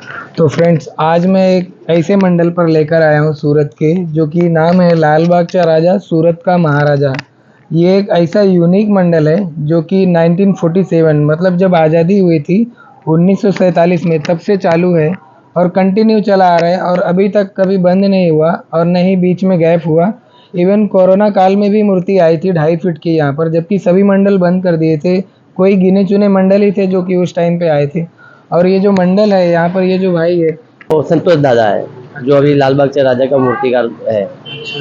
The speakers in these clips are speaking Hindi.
तो फ्रेंड्स, आज मैं एक ऐसे मंडल पर लेकर आया हूँ सूरत के, जो कि नाम है लाल बाग चा राजा, सूरत का महाराजा। ये एक ऐसा यूनिक मंडल है जो कि 1947 मतलब जब आज़ादी हुई थी 1947 में, तब से चालू है और कंटिन्यू चला आ रहा है और अभी तक कभी बंद नहीं हुआ और न ही बीच में गैप हुआ। इवन कोरोना काल में भी मूर्ति आई थी 2.5 फीट की यहाँ पर, जबकि सभी मंडल बंद कर दिए थे। कोई गिने चुने मंडल ही थे जो कि उस टाइम पे आए थे। और ये जो मंडल है यहाँ पर, ये जो भाई है वो संतोष दादा है, जो अभी लाल बाग से राजा का मूर्तिकार है।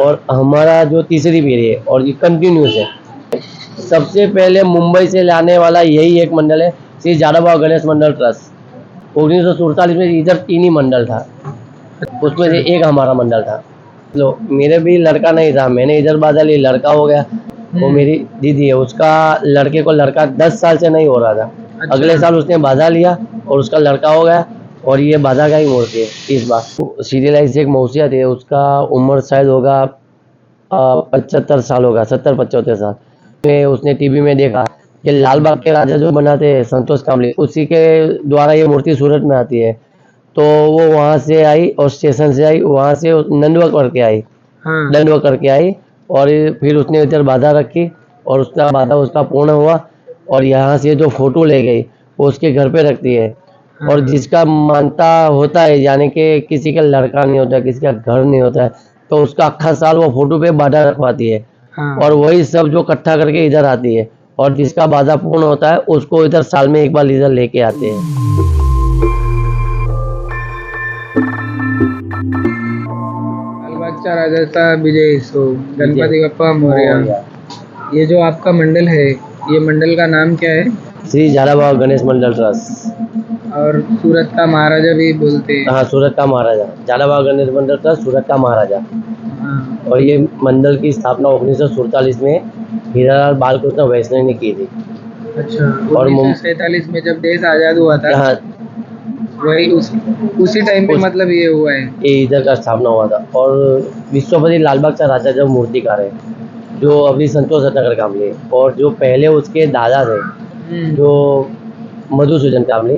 और हमारा जो तीसरी पीढ़ी है और ये कंटिन्यूस है। सबसे पहले मुंबई से लाने वाला यही एक मंडल है, श्री जाड़ाबाव गणेश मंडल ट्रस्ट। 1947 में इधर 3 ही मंडल था, उसमें से एक हमारा मंडल था। तो मेरे भी लड़का नहीं था, मैंने इधर बाजा ली, लड़का हो गया। वो मेरी दीदी है, उसका लड़के को लड़का 10 साल से नहीं हो रहा था। अगले साल उसने बाजा लिया और उसका लड़का हो गया। और ये बाजा का ही मूर्ति है इस बार। सीरियलाइज एक मौसिया थे, उसका उम्र शायद होगा 75 साल होगा, 70-75 साल। उसने टीवी में देखा कि लाल बाग के राजा जो बनाते हैं संतोष कामली, उसी के द्वारा ये मूर्ति सूरत में आती है। तो वो वहाँ से आई और स्टेशन से आई, वहाँ से नंदवा करके आई, दंडवा करके आई। और फिर उसने इधर बाधा रखी और उसका बाधा उसका पूर्ण हुआ। और यहाँ से जो फोटो ले गई वो उसके घर पे रखती है। और जिसका मानता होता है, यानी कि किसी का लड़का नहीं होता, किसी का घर नहीं होता है, तो उसका अक्खा साल वो फोटो पे बाधा रखवाती है। और वही सब जो इकट्ठा करके इधर आती है। और जिसका बाधा पूर्ण होता है उसको इधर साल में एक बार इधर लेके आते हैं। लालबागचा राजाचा विजय सो गणपति बप्पा मोरया। ये जो आपका मंडल है, ये मंडल का नाम क्या है? श्री जाड़ाबाव गणेश मंडल ट्रस्ट। और सूरत का महाराजा भी बोलते हैं। हाँ, सूरत का महाराजा, जाड़ाबाव गणेश मंडल ट्रस्ट सूरत का महाराजा। और ये मंडल की स्थापना 1947 में हीरालाल बालकृष्ण वैष्णव ने की थी। अच्छा। और 1947 में जब देश आजाद हुआ था, वही उसी टाइम पे मतलब ये हुआ है, ये इधर का स्थापना हुआ था। और विश्वपति लाल बाग का राजा जो मूर्तिकार है, जो अभी संतोष रत्नाकर कामले, और जो पहले उसके दादा थे जो मधुसूदन कामले,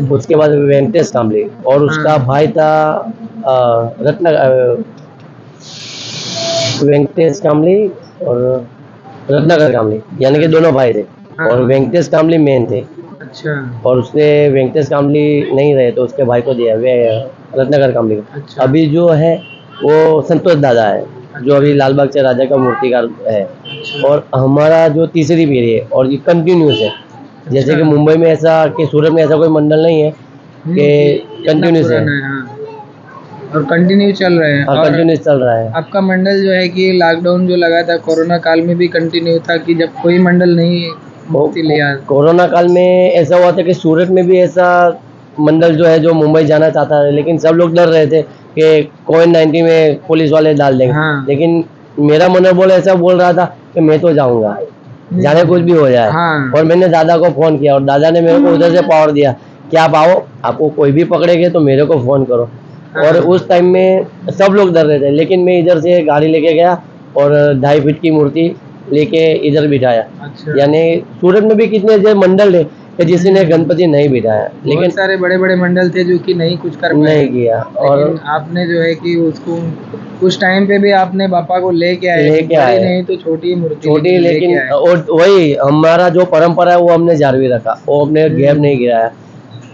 उसके बाद वेंकटेश कामले, और उसका भाई था वेंकटेश कामले और रत्नाकर कामले, यानी कि दोनों भाई थे। और वेंकटेश कामले मेन थे। अच्छा। और उसने वेंकटेश कामली नहीं रहे तो उसके भाई को दिया, वे रत्नाकर कामली। अच्छा। अभी जो है वो संतोष दादा है, जो अभी लाल बाग से राजा का मूर्तिकार है। और हमारा जो तीसरी पीढ़ी है और ये कंटिन्यूस है। जैसे कि मुंबई में ऐसा, कि सूरत में ऐसा कोई मंडल नहीं है कि कंटिन्यूस है। और कंटिन्यू चल रहे हैं। और कंटिन्यूस चल रहा है। आपका मंडल जो है कि लॉकडाउन जो लगा था कोरोना काल में भी कंटिन्यू था, कि जब कोई मंडल नहीं मूर्ति लिया? कोरोना काल में ऐसा हुआ था कि सूरत में भी ऐसा मंडल जो है जो मुंबई जाना चाहता है, लेकिन सब लोग डर रहे थे कि कोविड-19 में पुलिस वाले डाल देंगे। लेकिन मेरा मनोबल ऐसा बोल रहा था कि मैं तो जाऊंगा, जाने कुछ भी हो जाए। और मैंने दादा को फोन किया और दादा ने मेरे को उधर से पावर दिया कि आप आओ, आपको कोई भी पकड़ेगे तो मेरे को फोन करो। और उस टाइम में सब लोग डर रहे थे, लेकिन मैं इधर से गाड़ी लेके गया और 2.5 फीट की मूर्ति लेके इधर बिठाया। अच्छा। यानी सूरत में भी कितने जो मंडल है कि जिसने गणपति नहीं बिठाया, लेकिन सारे बड़े बड़े मंडल थे जो कि नहीं कुछ कर नहीं किया। और आपने जो है कि उसको उस टाइम पे भी आपने पापा को लेके आए, नहीं तो छोटी मूर्ति, छोटी, लेकिन और वही हमारा जो परंपरा है वो हमने जारी रखा, वो हमने गैप नहीं गिराया।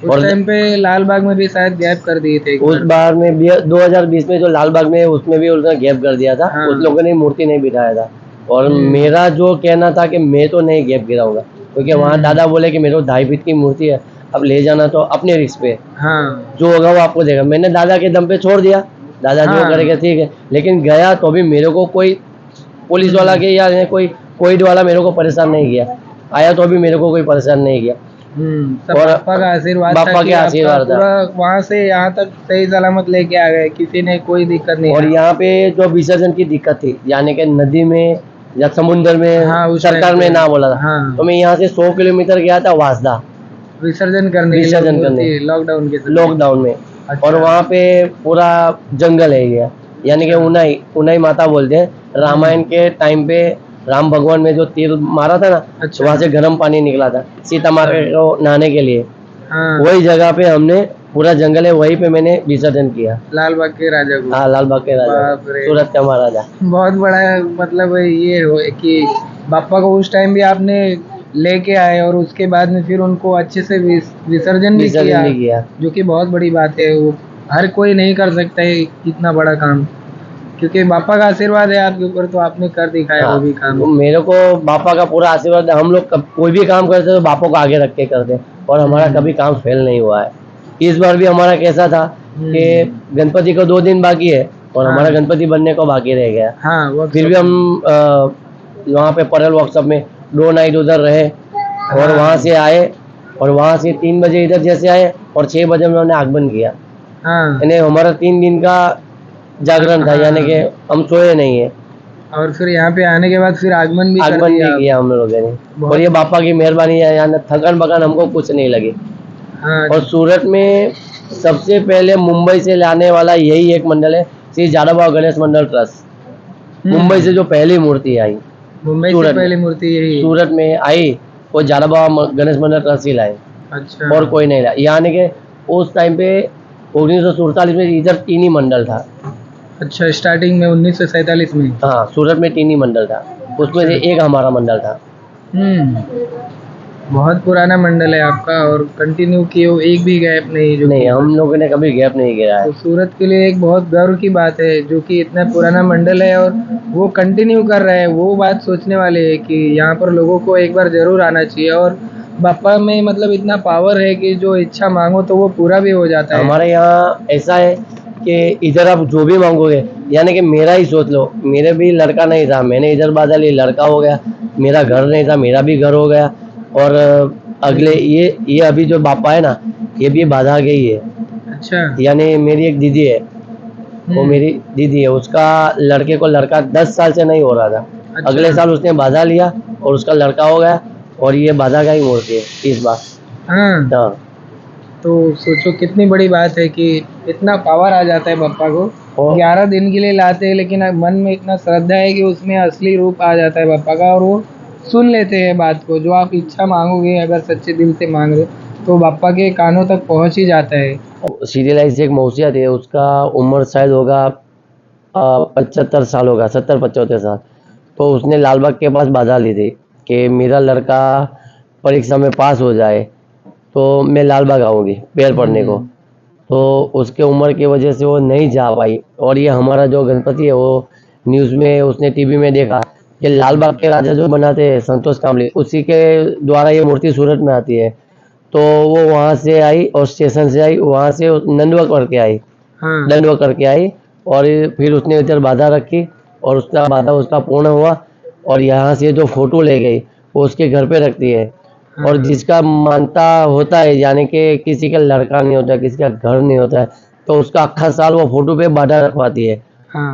उस टाइम पे लाल बाग में भी शायद गैप कर दिए थे। उस बार में 2020 में जो लाल बाग में, उसमें भी उन्होंने गैप कर दिया था। उस लोगों ने मूर्ति नहीं बिठाया था। और मेरा जो कहना था कि मैं तो नहीं गैप गिराऊंगा, क्योंकि वहाँ दादा बोले कि मेरे को 2.5 फीट की मूर्ति है, अब ले जाना तो अपने रिस्क पे, जो होगा वो आपको देगा। मैंने दादा के दम पे छोड़ दिया, दादा जो करेगा ठीक है। लेकिन गया तो भी मेरे को कोई पुलिस वाला के या कोई कोविड वाला मेरे को परेशान नहीं किया, आया तो भी मेरे को कोई परेशान नहीं किया। और पापा का आशीर्वाद, पापा के आशीर्वाद था। वहाँ से यहाँ तक सही सलामत लेके आ गए, किसी ने कोई दिक्कत नहीं। और यहाँ पे जो विसर्जन की दिक्कत थी, यानी कि नदी में या समुद्र में, सरकार में ना बोला था, तो मैं यहाँ से 100 किलोमीटर गया था वासदा विसर्जन करने लॉकडाउन में। अच्छा। और वहाँ पे पूरा जंगल है ये, यानी कि उनाई माता बोलते हैं। रामायण के टाइम पे राम भगवान ने जो तीर मारा था ना, वहाँ से गर्म पानी निकला था सीता माता को नहाने के लिए। वही जगह पे हमने पूरा जंगल है, वहीं पे मैंने विसर्जन किया। लाल बाग के राजा को। हाँ, लाल बाग के राजा, बाप रे। सूरत का महाराजा। बहुत बड़ा मतलब ये हो कि बापा को उस टाइम भी आपने लेके आए और उसके बाद में फिर उनको अच्छे से विसर्जन भी किया, जो कि बहुत बड़ी बात है। वो हर कोई नहीं कर सकता है इतना बड़ा काम, क्योंकि बापा का आशीर्वाद है आपके ऊपर, तो आपने कर दिखाया हाँ, वो भी काम। तो मेरे को बापा का पूरा आशीर्वाद है। हम लोग कोई भी काम करते तो बापा को आगे रख के करते, और हमारा कभी काम फेल नहीं हुआ है। इस बार भी हमारा कैसा था कि गणपति को 2 दिन बाकी है और हमारा गणपति बनने को बाकी रह गया। हाँ, फिर भी हम वहाँ पे परल वर्कशॉप में 2 नाइट उधर रहे, और वहाँ से आए, और वहाँ से 3 बजे इधर जैसे आए और 6 बजे हमने आगमन किया। यानी हमारा 3 दिन का जागरण था, यानी कि हम सोए नहीं है। और फिर यहाँ पे आने के बाद फिर आगमन भी किया हम लोगों ने, और ये बापा की मेहरबानी है, यहाँ थकन बकन हमको कुछ नहीं लगी। और सूरत में सबसे पहले मुंबई से लाने वाला यही एक मंडल है, श्री जाड़ाबाव गणेश मंडल ट्रस्ट। मुंबई से जो पहली मूर्ति आई, मुंबई से पहली मूर्ति यही सूरत में आई, वो जाड़ाबाव गणेश मंडल ट्रस्ट ही लाए। अच्छा। और कोई नहीं लाया, यानी कि उस टाइम पे 1947 में इधर 3 ही मंडल था। अच्छा, स्टार्टिंग में 1947 में। हाँ, सूरत में 3 ही मंडल था, उसमें से एक हमारा मंडल था। बहुत पुराना मंडल है आपका, और कंटिन्यू किए हो, एक भी गैप नहीं। जो नहीं, हम लोगों ने कभी गैप नहीं किया है। तो सूरत के लिए एक बहुत गर्व की बात है, जो कि इतना पुराना मंडल है और वो कंटिन्यू कर रहा है। वो बात सोचने वाली है कि यहाँ पर लोगों को एक बार जरूर आना चाहिए। और बापा में मतलब इतना पावर है कि जो इच्छा मांगो तो वो पूरा भी हो जाता है। हमारे यहाँ ऐसा है कि इधर आप जो भी मांगोगे, यानी कि मेरा ही सोच लो, मेरे भी लड़का नहीं था, मैंने इधर बाधा ली, लड़का हो गया। मेरा घर नहीं था, मेरा भी घर हो गया। और अगले ये अभी जो बापा है ना, ये भी बाधा गई है। अच्छा। यानी मेरी एक दीदी है, वो मेरी दीदी है, उसका लड़के को लड़का 10 साल से नहीं हो रहा था। अच्छा। अगले साल उसने बाधा लिया और उसका लड़का हो गया, और ये बाधा का ही मूर्ति है इस बार। हाँ। तो सोचो कितनी बड़ी बात है कि इतना पावर आ जाता है बापा को। 11 दिन के लिए लाते हैं, लेकिन मन में इतना श्रद्धा है कि उसमें असली रूप आ जाता है बापा का, और वो सुन लेते हैं बात को। जो आप इच्छा मांगोगे, अगर सच्चे दिल से मांग रहे हो, तो बापा के कानों तक पहुंच ही जाता है। सीरियलाइज एक मौसिया थी, उसका उम्र शायद होगा 75 साल होगा, 70-75 साल। तो उसने लालबाग के पास बाधा ली थी कि मेरा लड़का परीक्षा में पास हो जाए तो मैं लालबाग आऊँगी पैर पड़ने को। तो उसके उम्र की वजह से वो नहीं जा पाई। और ये हमारा जो गणपति है, वो न्यूज़ में उसने टीवी में देखा कि लालबाग के राजा जो बनाते हैं संतोष कामली, उसी के द्वारा ये मूर्ति सूरत में आती है। तो वो वहाँ से आई, और स्टेशन से आई, वहाँ से नंदवा करके आई, दंडवा करके आई, और फिर उसने इधर बाधा रखी, और उसका बाधा उसका पूर्ण हुआ। और यहाँ से जो फोटो ले गई, वो उसके घर पे रखती है। और जिसका मानता होता है, यानी कि किसी का लड़का नहीं होता, किसी का घर नहीं होता है, तो उसका अक्खा साल वो फोटो पे बाधा रखवाती है।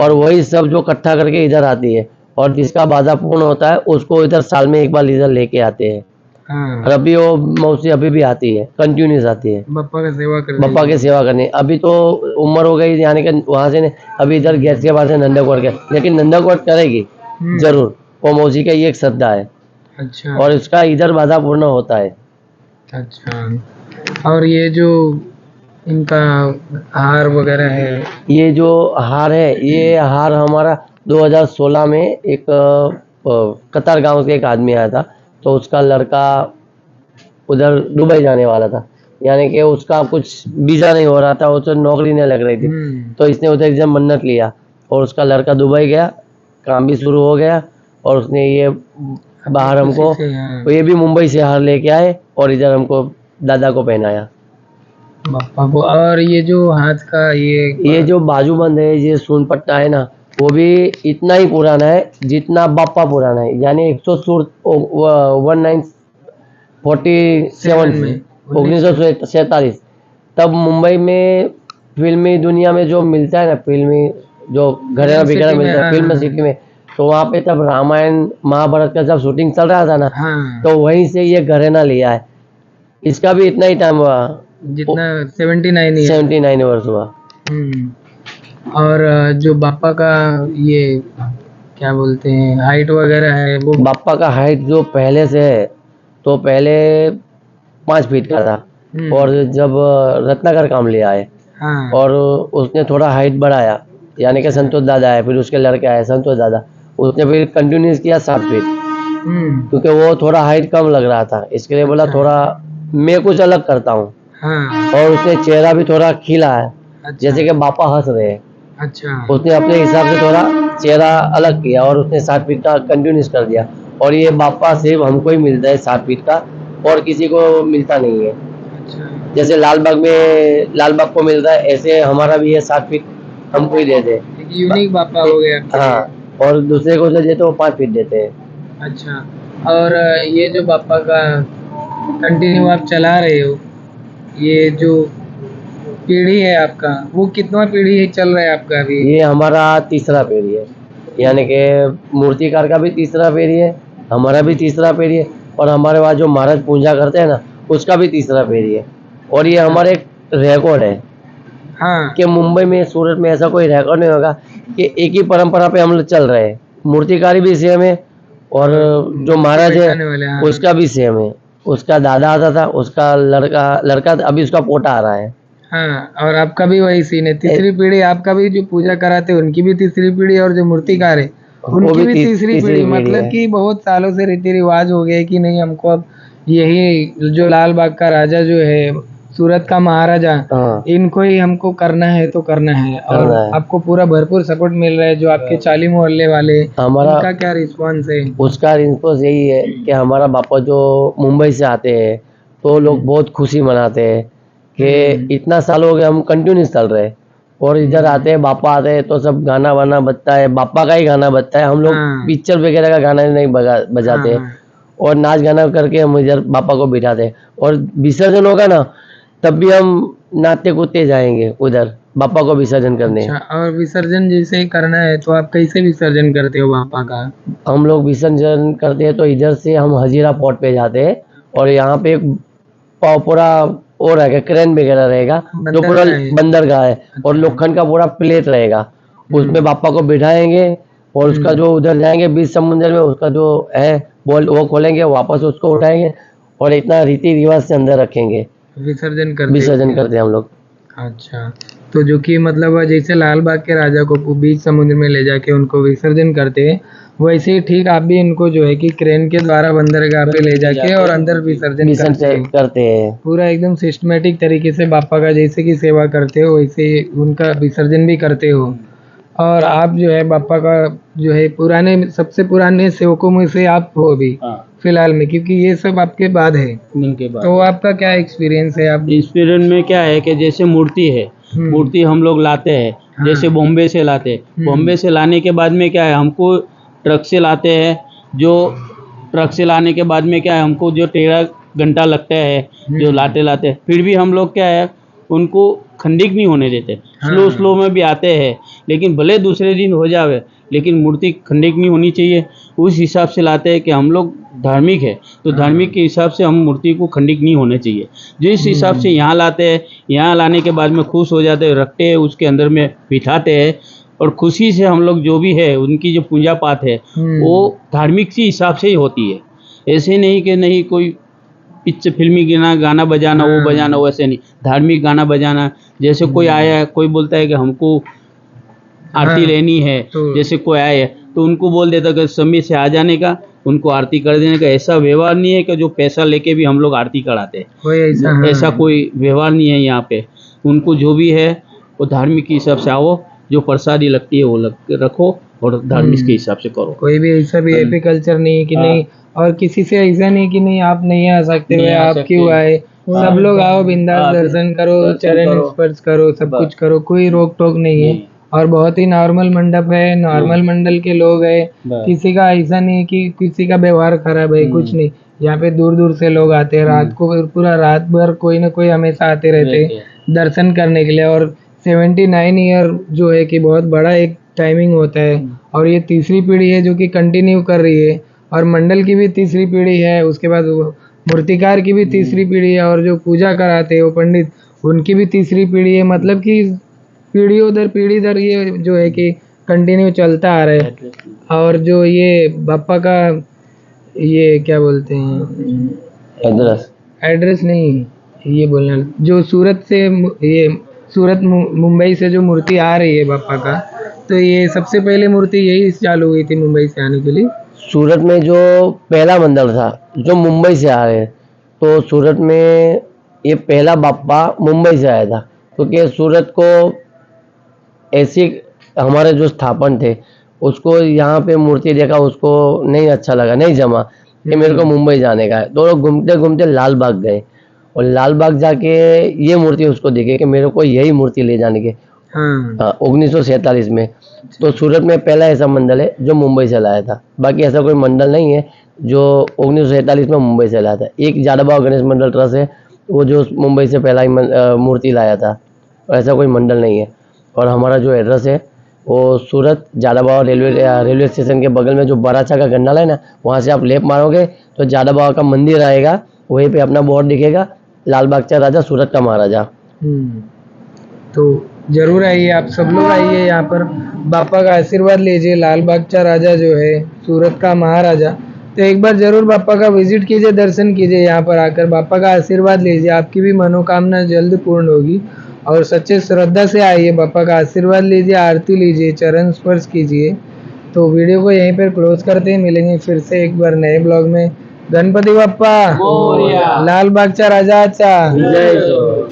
और वही सब जो इकट्ठा करके इधर आती है, और जिसका बाधा पूर्ण होता है उसको इधर साल में एक बार इधर लेके आते हैं। और अभी वो मौसी अभी भी आती है, कंटिन्यूस आती है बापा की सेवा करने। अभी तो उम्र हो गई, यानी कि वहाँ से अभी इधर गैस के पास से नंदाकोट के, लेकिन नंदाकोट करेगी जरूर, वो मौसी का ये एक श्रद्धा है। अच्छा। और इसका इधर बाधा पूर्ण होता है। अच्छा। और ये जो इनका हार वगैरह है, ये जो हार है, ये हार हमारा 2016 में एक कतार गांव से एक आदमी आया था, तो उसका लड़का उधर दुबई जाने वाला था, यानी कि उसका कुछ वीज़ा नहीं हो रहा था, उसे नौकरी नहीं लग रही थी। तो इसने उधर एकदम मन्नत लिया, और उसका लड़का दुबई गया, काम भी शुरू हो गया, और उसने ये बाहर हमको, ये भी मुंबई से हार लेके आए और इधर हमको दादा को पहनाया बापा को। और ये जो हाथ का ये जो बाजूबंद है, ये सून पट्टा है ना, वो भी इतना ही पुराना है जितना बापा पुराना है। यानी 1947 में 1947 तब मुंबई में फिल्मी दुनिया में जो मिलता है ना, फिल्मी जो घरेरा वगैरह मिलता है फिल्म सिटी में, तो वहाँ पे तब रामायण महाभारत का जब शूटिंग चल रहा था ना, तो वहीं से ये घरेना लिया है। इसका भी इतना ही टाइम हुआ जितना 79 वर्ष हुआ। और जो बापा का ये क्या बोलते हैं हाइट वगैरह है, वो बापा का हाइट जो पहले से है, तो पहले 5 फीट का था, और जब रत्नाकर काम लिया है हाँ और उसने थोड़ा हाइट बढ़ाया, यानी कि संतोष दादा है, फिर उसके लड़के आए संतोष दादा, उसने फिर कंटिन्यूस किया 7 फीट, क्योंकि वो थोड़ा हाइट कम लग रहा था, इसके लिए बोला थोड़ा मैं कुछ अलग करता हूँ। हाँ और उसने चेहरा भी थोड़ा खिला है, अच्छा जैसे कि बापा हंस रहे हैं, अच्छा उसने अपने हिसाब से थोड़ा चेहरा अलग किया और उसने 7 फीट का कंटिन्यूस कर दिया। और ये बापा सिर्फ हमको ही मिलता है 7 फीट का, और किसी को मिलता नहीं है। अच्छा जैसे लालबाग में लालबाग को मिल रहा है, ऐसे हमारा भी है 7 फीट, हमको ही देते हैं। एक यूनिक बापा हो गया आपके लिए। हाँ, और दूसरे को जो देते वो 5 फीट देते हैं। अच्छा और ये जो बापा का कंटिन्यू आप चला रहे हो, ये जो पीढ़ी है आपका, वो कितना पीढ़ी है चल रहा है आपका अभी? ये हमारा तीसरा पीढ़ी है, यानी कि मूर्तिकार का भी तीसरा पीढ़ी है, हमारा भी तीसरा पीढ़ी है, और हमारे वहाँ जो महाराज पूजा करते हैं ना, उसका भी तीसरा पीढ़ी है। और ये हमारे एक रिकॉर्ड है हाँ कि मुंबई में, सूरत में ऐसा कोई रिकॉर्ड नहीं होगा कि एक ही परंपरा पे हम लोग चल रहे हैं। मूर्तिकारी भी सेम है और जो महाराज बैठाने वाले, है हाँ। उसका भी सेम है। उसका दादा आता था, उसका लड़का अभी उसका पोता आ रहा है। हाँ और आपका भी वही सीन है, तीसरी पीढ़ी आपका भी, जो पूजा कराते हैं उनकी भी तीसरी पीढ़ी, और जो मूर्तिकार है वो उनकी भी भी तीसरी तीसरी पीढ़ी। पीढ़ी मतलब है। कि बहुत सालों से रीति रिवाज हो गए कि नहीं, हमको अब यही जो लाल बाग का राजा जो है, सूरत का महाराजा, हाँ, इनको ही हमको करना है तो करना है। और करना है। आपको पूरा भरपूर सपोर्ट मिल रहा है। जो आपके चाली मोहल्ले वाले, हमारा उनका क्या रिस्पॉन्स है? उसका रिस्पॉन्स यही है कि हमारा पापा जो मुंबई से आते हैं तो लोग बहुत खुशी मनाते हैं कि इतना साल हो गया हम कंटिन्यूस चल रहे हैं, और इधर आते हैं बापा आते हैं तो सब गाना वाना बजता है, बापा का ही गाना बजता है। हम लोग हाँ। पिक्चर वगैरह का गाना नहीं बजाते हैं, हाँ, और नाच गाना करके हम इधर बापा को बिठाते हैं। और विसर्जन होगा ना, तब भी हम नाचते कूदते जाएंगे उधर बापा को विसर्जन करने। अच्छा और विसर्जन जैसे ही करना है तो आप कैसे विसर्जन करते हो बापा का? हम लोग विसर्जन करते हैं तो इधर से हम हजीरा पोर्ट पे जाते हैं, और यहाँ पे एक पूरा वो रहेगा, क्रेन वगैरह रहेगा, जो पूरा बंदरगाह है। बंदरगाह है, और लोखंड का पूरा प्लेट रहेगा, उसमें बापा को बिठाएंगे और उसका जो उधर जाएंगे बीच समुद्र में, उसका जो है बोल वो खोलेंगे, वापस उसको उठाएंगे, और इतना रीति रिवाज से अंदर रखेंगे, विसर्जन करते विसर्जन करते हैं हम लोग। अच्छा तो जो कि मतलब जैसे लाल बाग के राजा को बीच समुद्र में ले जाके उनको विसर्जन करते हैं, वैसे ही ठीक आप भी इनको जो है कि क्रेन के द्वारा बंदरगाह पे ले जाके और अंदर विसर्जन करते हैं। पूरा एकदम सिस्टमेटिक तरीके से बापा का जैसे कि सेवा करते हो, वैसे ही उनका विसर्जन भी करते हो। और आप जो है बापा का जो है पुराने, सबसे पुराने सेवकों में से आप हो अभी फिलहाल में, क्योंकि ये सब आपके बाद है। उनके बाद तो आपका क्या एक्सपीरियंस है? आप इंस्पिरेशन में क्या है कि जैसे मूर्ति है, मूर्ति हम लोग लाते हैं, जैसे बॉम्बे से लाते हैं, बॉम्बे से लाने के बाद में क्या है, हमको ट्रक से लाते हैं, जो ट्रक से लाने के बाद में क्या है, हमको जो 13 घंटा लगता है जो लाते फिर भी हम लोग क्या है उनको खंडित नहीं होने देते। स्लो में भी आते हैं, लेकिन भले दूसरे दिन हो जावे, लेकिन मूर्ति खंडित नहीं होनी चाहिए। उस हिसाब से लाते हैं कि हम लोग धार्मिक है, तो धार्मिक के हिसाब से हम मूर्ति को खंडित नहीं होने चाहिए। जिस हिसाब से यहाँ लाते हैं, यहाँ लाने के बाद में खुश हो जाते हैं, रखते हैं, उसके अंदर में बिठाते हैं, और खुशी से हम लोग जो भी है उनकी जो पूजा पाठ है वो धार्मिक सी हिसाब से ही होती है। ऐसे नहीं कि नहीं कोई फिल्मी गाना बजाना वो बजाना, वैसे नहीं, धार्मिक गाना बजाना। जैसे कोई आया है, कोई बोलता है कि हमको आरती लेनी है, जैसे कोई आया है तो उनको बोल देता कि समय से आ जाने का, उनको आरती कर देने का। ऐसा व्यवहार नहीं है कि जो पैसा लेके भी हम लोग आरती कराते हैं, ऐसा कोई व्यवहार नहीं है यहाँ पे। उनको जो भी है वो धार्मिक के हिसाब से आओ, जो प्रसादी लगती है वो रखो, और धार्मिक के हिसाब से करो। कोई भी ऐसा भी एपी कल्चर नहीं है कि नहीं, और किसी से ऐसा नहीं कि नहीं आप नहीं आ सकते हुए आप क्यों आए। सब लोग आओ, बिंदास दर्शन करो, चरण स्पर्श करो, सब कुछ करो, कोई रोक टोक नहीं है। और बहुत ही नॉर्मल मंडप है, नॉर्मल मंडल के लोग हैं, किसी का ऐसा नहीं है कि किसी का व्यवहार खराब है, कुछ नहीं। यहाँ पे दूर दूर से लोग आते हैं, रात को पूरा रात भर कोई ना कोई हमेशा आते रहते हैं दर्शन करने के लिए। और 79 ईयर जो है कि बहुत बड़ा एक टाइमिंग होता है, और ये तीसरी पीढ़ी है जो कि कंटिन्यू कर रही है, और मंडल की भी तीसरी पीढ़ी है, उसके बाद मूर्तिकार की भी तीसरी पीढ़ी है, और जो पूजा कराते हैं वो पंडित, उनकी भी तीसरी पीढ़ी है। मतलब कि पीढ़ी दर ये जो है कि कंटिन्यू चलता आ रहा है। और जो ये बापा का ये क्या बोलते हैं, एड्रेस एड्रेस नहीं, ये बोलना जो सूरत से ये सूरत मुंबई से जो मूर्ति आ रही है बापा का, तो ये सबसे पहले मूर्ति यही चालू हुई थी मुंबई से आने के लिए। सूरत में जो पहला मंदिर था जो मुंबई से आ रहे हैं, तो सूरत में ये पहला बापा मुंबई से आया था, क्योंकि सूरत को ऐसी हमारे जो स्थापन थे उसको यहाँ पे मूर्ति देखा, उसको नहीं अच्छा लगा, नहीं जमा कि मेरे को मुंबई जाने का है। तो लोग घूमते घूमते लाल बाग गए और लाल बाग जाके ये मूर्ति उसको दिखे कि मेरे को यही मूर्ति ले जाने की। हाँ 1947 में। तो सूरत में पहला ऐसा मंडल है जो मुंबई से लाया था। बाकी ऐसा कोई मंडल नहीं है जो 1947 में मुंबई से लाया था। एक जाड़ाबाव गणेश मंडल ट्रस्ट है, वो जो मुंबई से पहला ही मूर्ति लाया था। ऐसा कोई मंडल नहीं है। और हमारा जो एड्रेस है वो सूरत जाड़ाबाव रेलवे स्टेशन के बगल में जो बराचा का गंडाल है ना, वहाँ से आप लेफ्ट मारोगे तो जाड़ाबाव का मंदिर आएगा, वहीं पे अपना बोर्ड दिखेगा, लाल बाग चा राजा सूरत का महाराजा। तो जरूर आइए, आप सब लोग आइए यहाँ पर, बापा का आशीर्वाद लीजिए। लाल बाग चा राजा जो है सूरत का महाराजा, तो एक बार जरूर बापा का विजिट कीजिए, दर्शन कीजिए, यहाँ पर आकर बापा का आशीर्वाद लीजिए, आपकी भी मनोकामना जल्द पूर्ण होगी। और सच्चे श्रद्धा से आइए, बापा का आशीर्वाद लीजिए, आरती लीजिए, चरण स्पर्श कीजिए। तो वीडियो को यहीं पर क्लोज करते हैं, मिलेंगे फिर से एक बार नए ब्लॉग में। गणपति बाप्पा मोरया। लाल बाग चा राजा चा जय सो।